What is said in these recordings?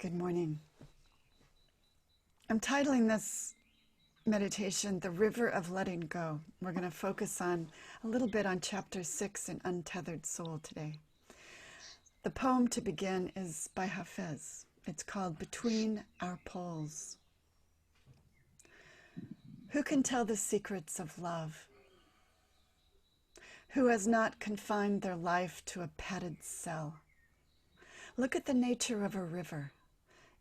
Good morning. I'm titling this meditation, The River of Letting Go. We're going to focus on a little bit on chapter 6 in Untethered Soul today. The poem to begin is by Hafiz. It's called Between Our Poles. Who can tell the secrets of love? Who has not confined their life to a padded cell? Look at the nature of a river.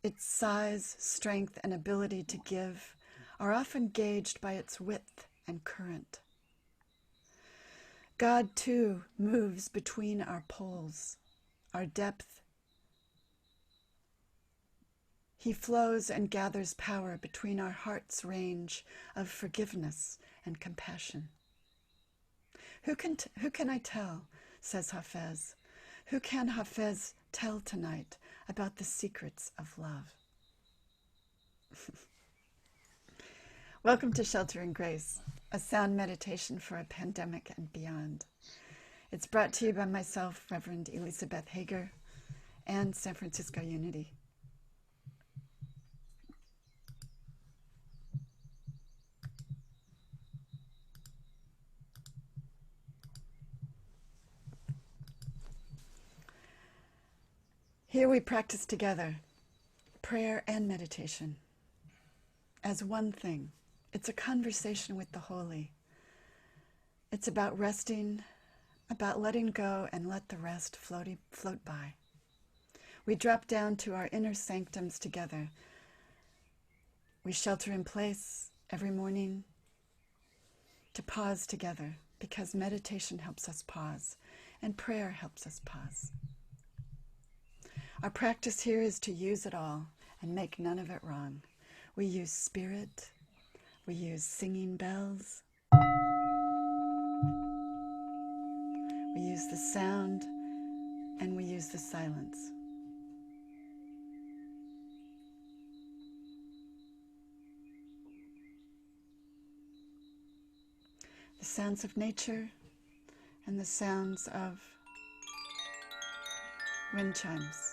Its size, strength, and ability to give are often gauged by its width and current. God, too, moves between our poles, our depth. He flows and gathers power between our heart's range of forgiveness and compassion. Who can I tell, says Hafiz. Who can Hafiz tell tonight about the secrets of love? Welcome to Shelter and Grace, a sound meditation for a pandemic and beyond. It's brought to you by myself, Reverend Eleesabeth Hager, and San Francisco Unity. Here we practice together, prayer and meditation, as one thing. It's a conversation with the holy. It's about resting, about letting go and let the rest float by. We drop down to our inner sanctums together. We shelter in place every morning to pause together, because meditation helps us pause and prayer helps us pause. Our practice here is to use it all and make none of it wrong. We use spirit, we use singing bells, we use the sound, and we use the silence. The sounds of nature and the sounds of wind chimes.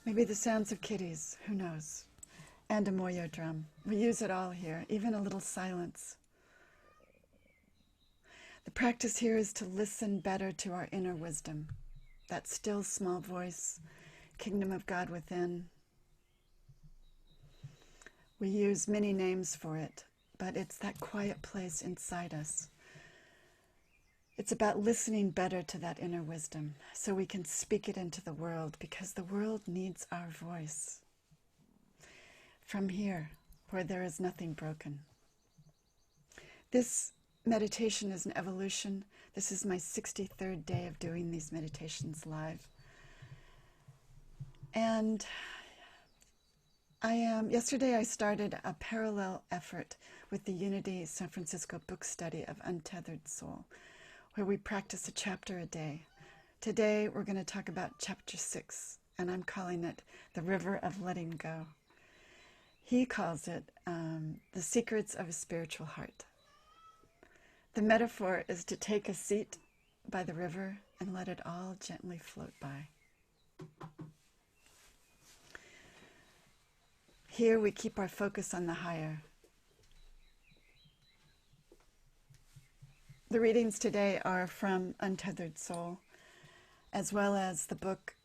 Maybe the sounds of kitties, who knows? And a moyo drum. We use it all here, even a little silence. The practice here is to listen better to our inner wisdom, that still small voice, kingdom of God within. We use many names for it, but it's that quiet place inside us. It's about listening better to that inner wisdom so we can speak it into the world, because the world needs our voice. From here, where there is nothing broken. This meditation is an evolution. This is my 63rd day of doing these meditations live. And yesterday I started a parallel effort with the Unity San Francisco book study of Untethered Soul, where we practice a chapter a day. Today we're going to talk about chapter 6, and I'm calling it The River of Letting Go. He calls it The Secrets of a Spiritual Heart. The metaphor is to take a seat by the river and let it all gently float by. Here we keep our focus on the higher. The readings today are from Untethered Soul, as well as the book,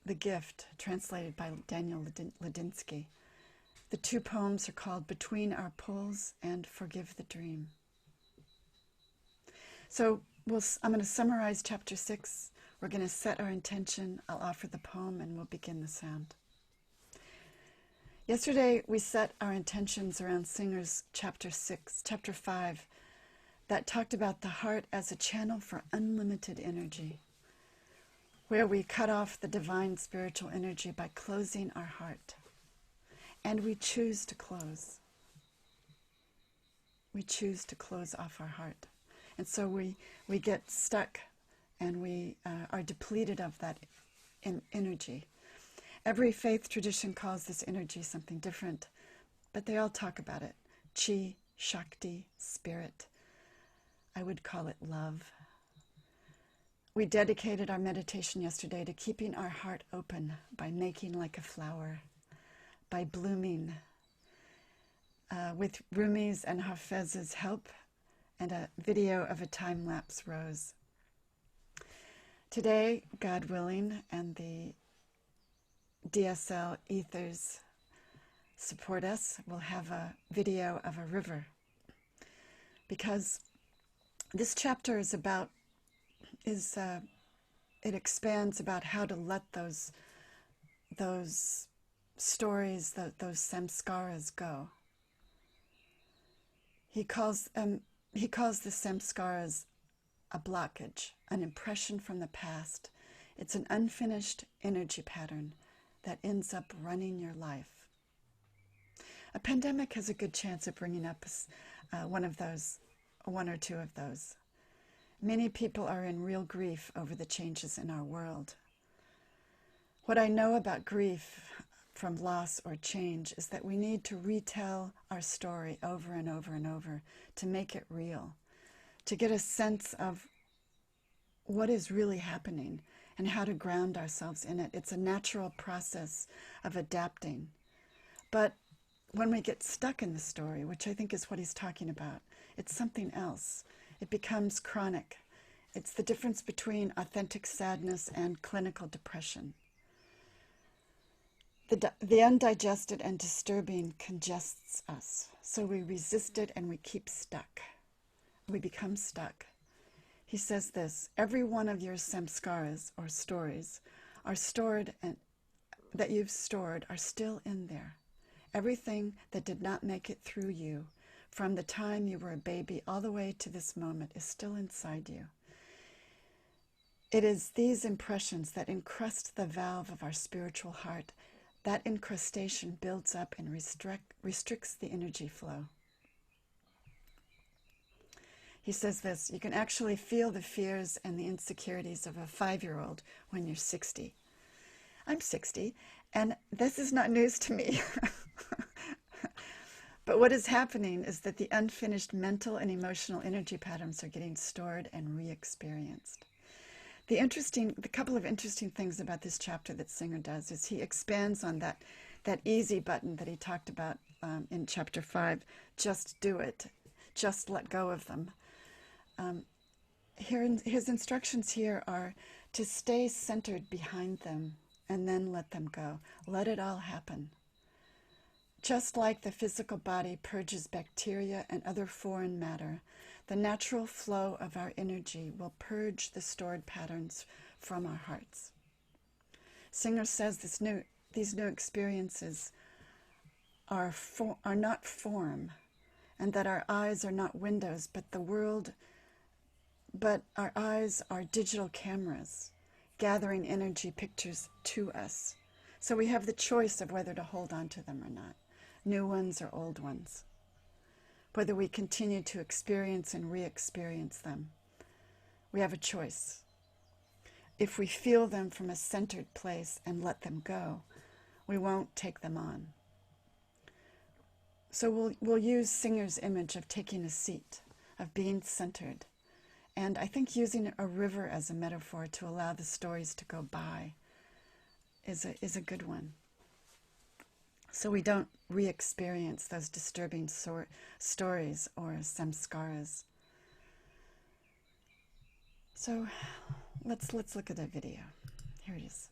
The Gift, translated by Daniel Ladinsky. The two poems are called Between Our Poles and Forgive the Dream. So I'm going to summarize chapter 6. We're going to set our intention. I'll offer the poem and we'll begin the sound. Yesterday we set our intentions around Singer's chapter 5, that talked about the heart as a channel for unlimited energy, where we cut off the divine spiritual energy by closing our heart. And we choose to close. We choose to close off our heart. And so we get stuck and we are depleted of that energy. Every faith tradition calls this energy something different, but they all talk about it. Chi, Shakti, spirit. I would call it love. We dedicated our meditation yesterday to keeping our heart open by making like a flower, by blooming, with Rumi's and Hafiz's help and a video of a time-lapse rose. Today, God willing, and the DSL ethers support us, we'll have a video of a river. Because this chapter is about, it expands about how to let those stories, those samskaras go. He calls the samskaras a blockage, an impression from the past. It's an unfinished energy pattern that ends up running your life. A pandemic has a good chance of bringing up one or two of those. Many people are in real grief over the changes in our world. What I know about grief from loss or change is that we need to retell our story over and over and over to make it real, to get a sense of what is really happening and how to ground ourselves in it. It's a natural process of adapting. But when we get stuck in the story, which I think is what he's talking about, it's something else. It becomes chronic. It's the difference between authentic sadness and clinical depression. The undigested and disturbing congests us, so we resist it and we keep stuck. We become stuck. He says this: every one of your samskaras, or stories, are stored, and that you've stored are still in there. Everything that did not make it through you from the time you were a baby all the way to this moment is still inside you. It is these impressions that encrust the valve of our spiritual heart. That incrustation builds up and restricts the energy flow. He says this: you can actually feel the fears and the insecurities of a 5-year-old when you're 60. I'm 60, and this is not news to me. But what is happening is that the unfinished mental and emotional energy patterns are getting stored and re-experienced. The couple of interesting things about this chapter that Singer does is he expands on that easy button that he talked about in chapter 5, just do it, just let go of them. His instructions here are to stay centered behind them and then let them go. Let it all happen. Just like the physical body purges bacteria and other foreign matter, the natural flow of our energy will purge the stored patterns from our hearts. Singer says these new experiences are not form, and that our eyes are not windows, but our eyes are digital cameras, gathering energy pictures to us. So we have the choice of whether to hold on to them or not, new ones or old ones, whether we continue to experience and re-experience them. We have a choice. If we feel them from a centered place and let them go, we won't take them on. So we'll use Singer's image of taking a seat, of being centered, and I think using a river as a metaphor to allow the stories to go by is a good one. So we don't re-experience those disturbing stories or samskaras. So let's look at a video. Here it is.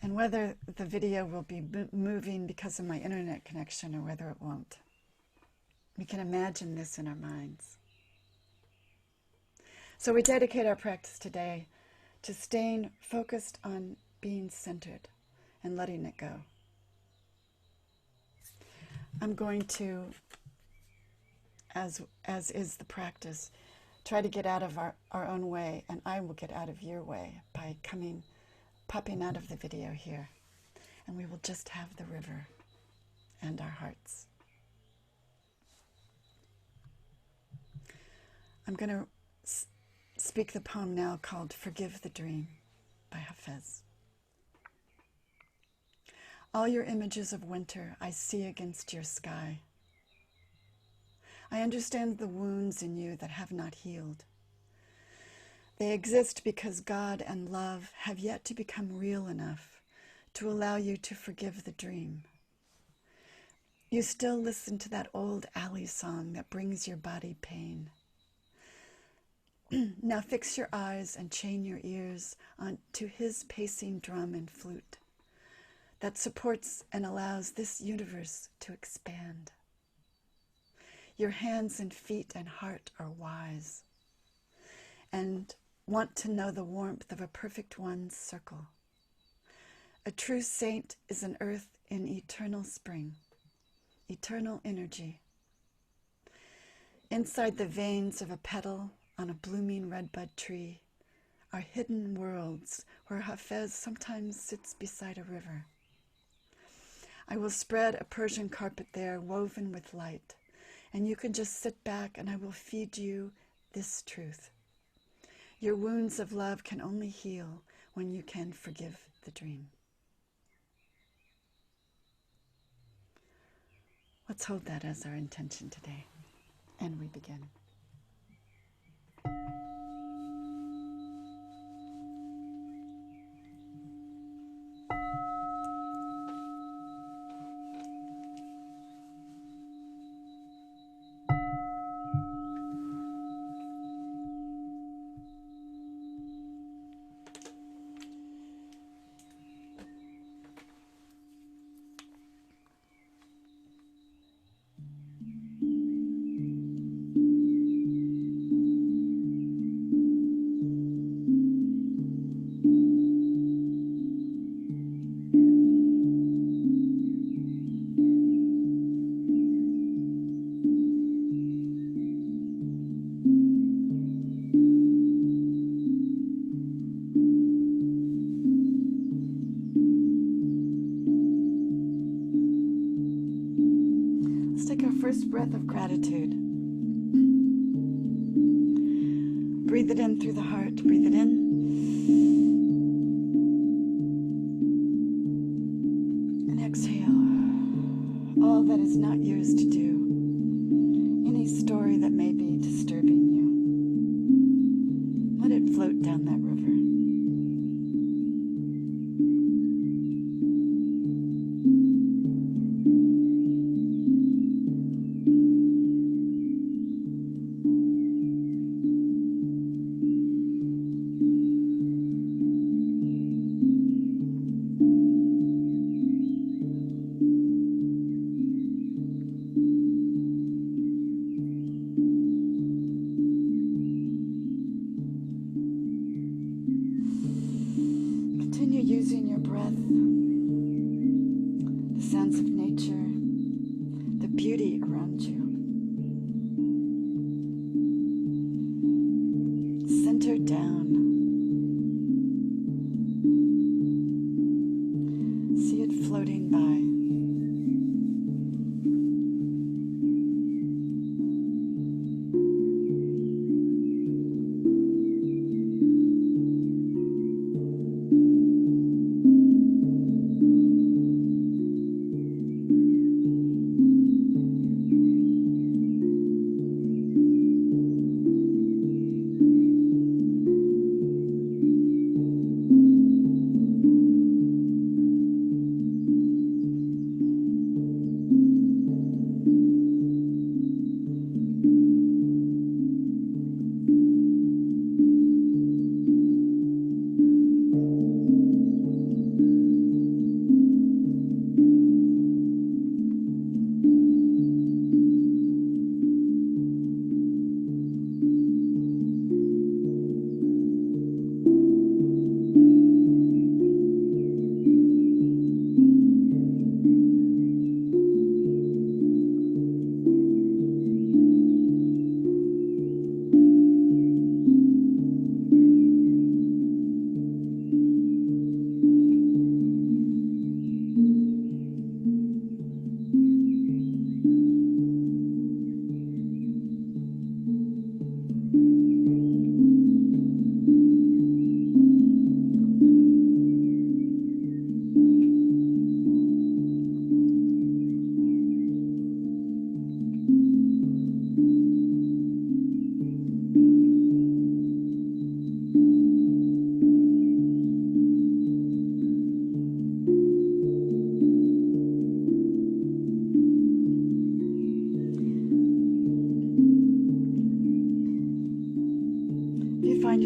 And whether the video will be moving because of my internet connection or whether it won't, we can imagine this in our minds. So we dedicate our practice today to staying focused on being centered and letting it go. I'm going to, as is the practice, try to get out of our own way, and I will get out of your way by popping out of the video here, and we will just have the river and our hearts. I'm going to speak the poem now called Forgive the Dream by Hafiz. All your images of winter I see against your sky. I understand the wounds in you that have not healed. They exist because God and love have yet to become real enough to allow you to forgive the dream. You still listen to that old alley song that brings your body pain. Now fix your eyes and chain your ears onto his pacing drum and flute that supports and allows this universe to expand. Your hands and feet and heart are wise and want to know the warmth of a perfect one's circle. A true saint is an earth in eternal spring, eternal energy. Inside the veins of a petal on a blooming redbud tree are hidden worlds where Hafiz sometimes sits beside a river. I will spread a Persian carpet there woven with light, and you can just sit back and I will feed you this truth. Your wounds of love can only heal when you can forgive the dream. Let's hold that as our intention today, and we begin. First breath of gratitude. Breathe it in through the heart. Breathe it in. And exhale all that is not yours to do. Any story that may be disturbing you. Let it float down that river. Using your breath, the sounds of nature, the beauty around you. Center down. See it floating by.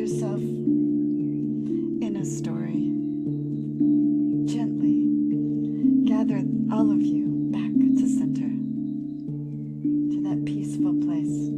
yourself in a story, gently gather all of you back to center, to that peaceful place.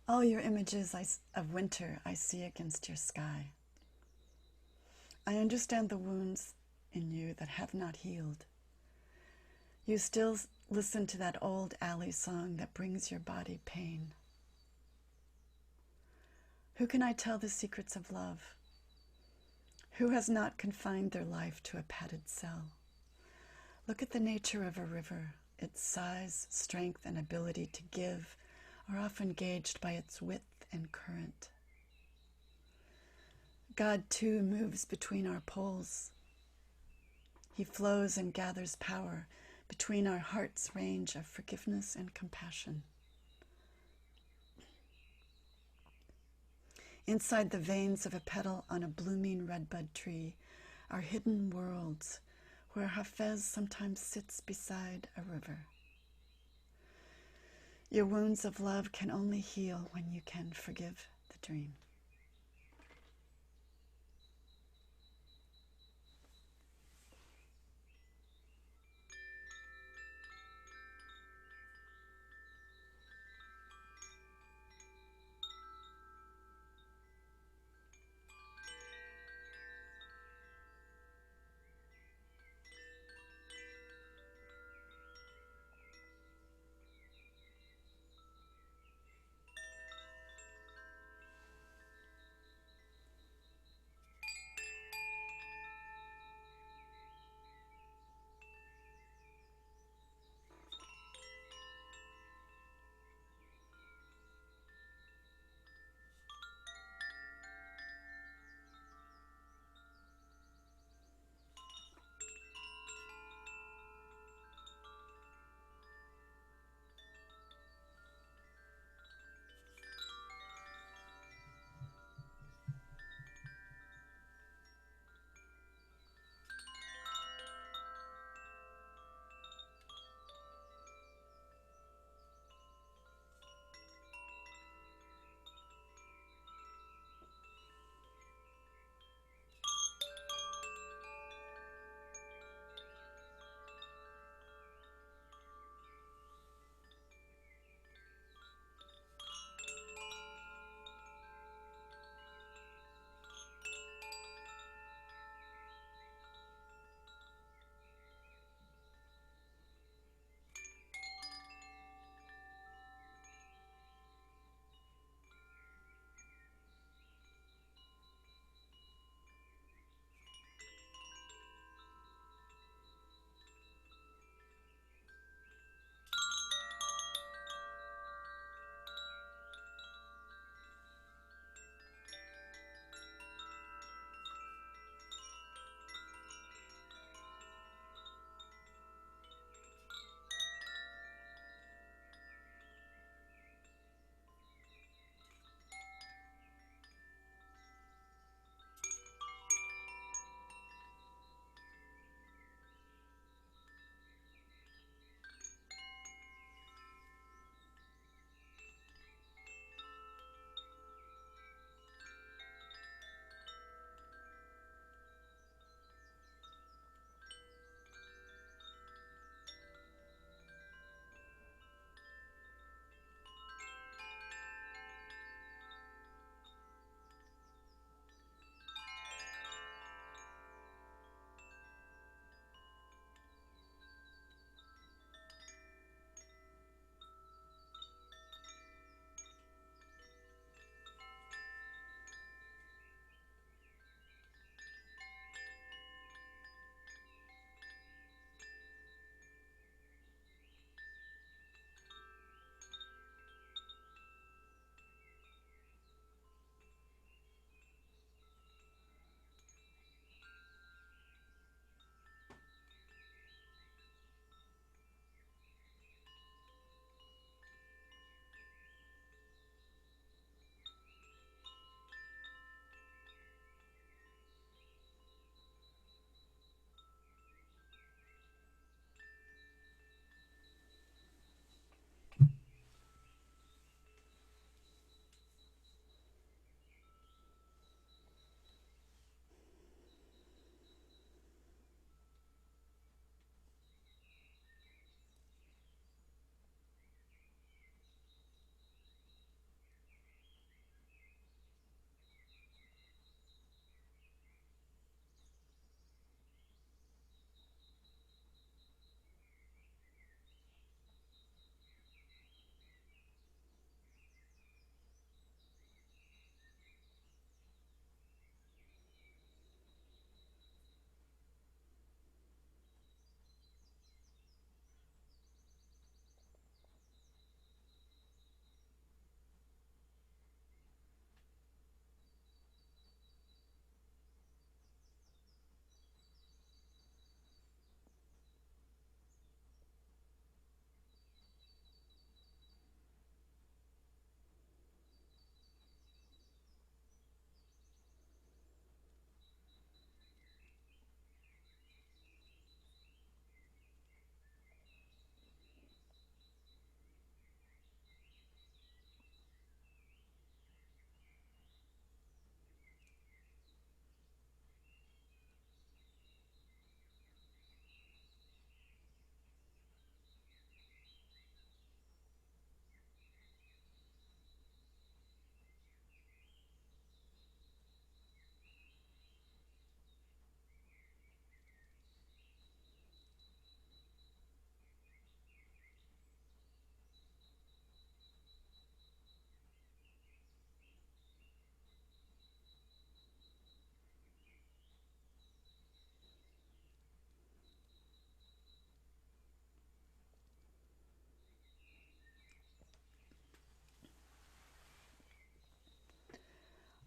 All your images of winter I see against your sky. I understand the wounds in you that have not healed. You still listen to that old alley song that brings your body pain. Who can I tell the secrets of love? Who has not confined their life to a padded cell? Look at the nature of a river. Its size, strength, and ability to give are often gauged by its width and current. God, too, moves between our poles. He flows and gathers power between our heart's range of forgiveness and compassion. Inside the veins of a petal on a blooming redbud tree are hidden worlds where Hafiz sometimes sits beside a river. Your wounds of love can only heal when you can forgive the dream.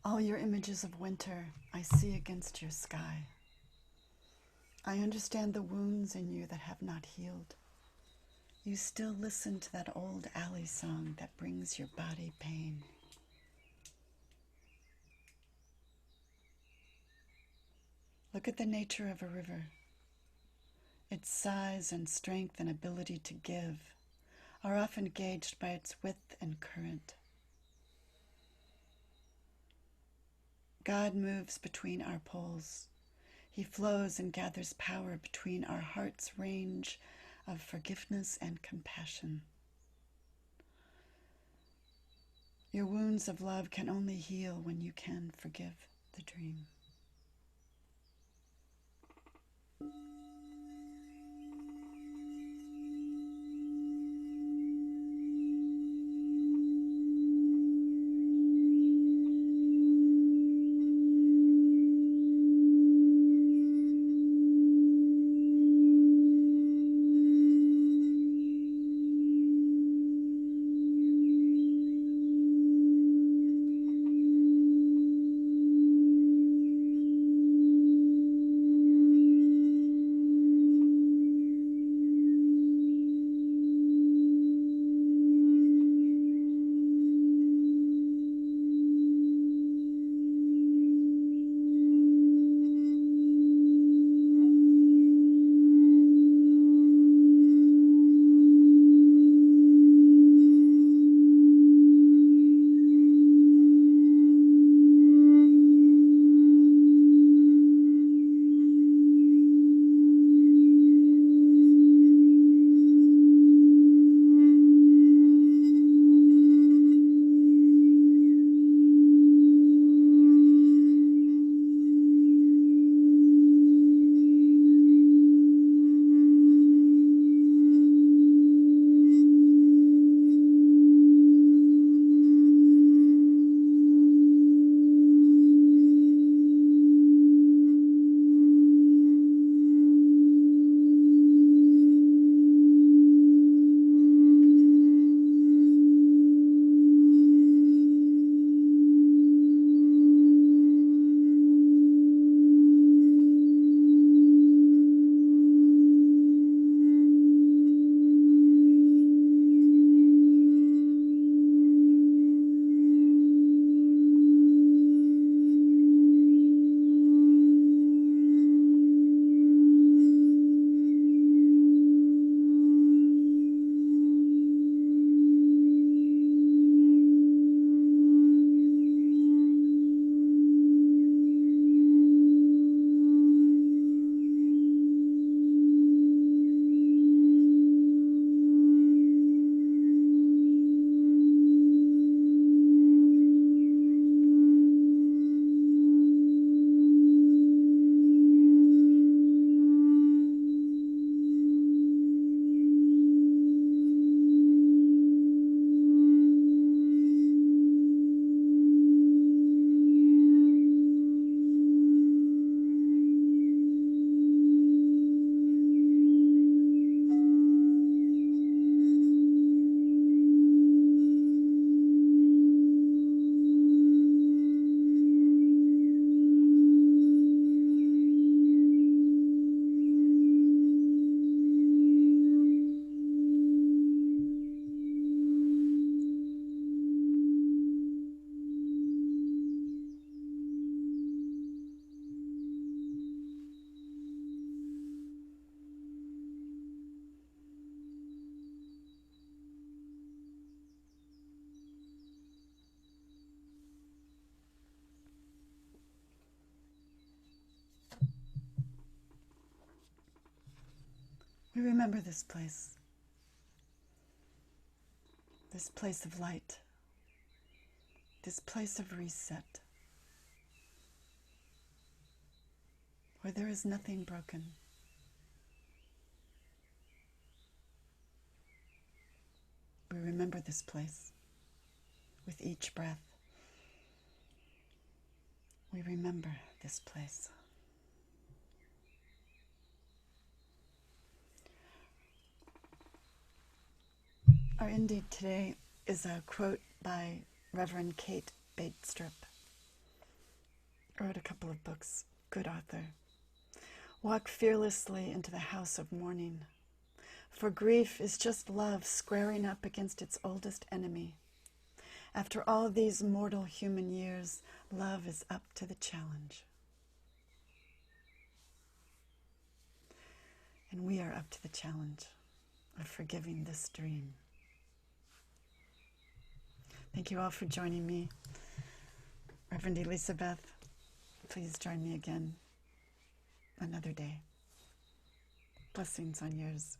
All your images of winter I see against your sky. I understand the wounds in you that have not healed. You still listen to that old alley song that brings your body pain. Look at the nature of a river. Its size and strength and ability to give are often gauged by its width and current. God moves between our poles. He flows and gathers power between our heart's range of forgiveness and compassion. Your wounds of love can only heal when you can forgive the dream. We remember this place of light, this place of reset, where there is nothing broken. We remember this place with each breath. We remember this place. Our Indeed today is a quote by Reverend Kate Batestrip. Wrote a couple of books. Good author. Walk fearlessly into the house of mourning. For grief is just love squaring up against its oldest enemy. After all these mortal human years, love is up to the challenge. And we are up to the challenge of forgiving this dream. Thank you all for joining me. Reverend Eleesabeth, please join me again another day. Blessings on yours.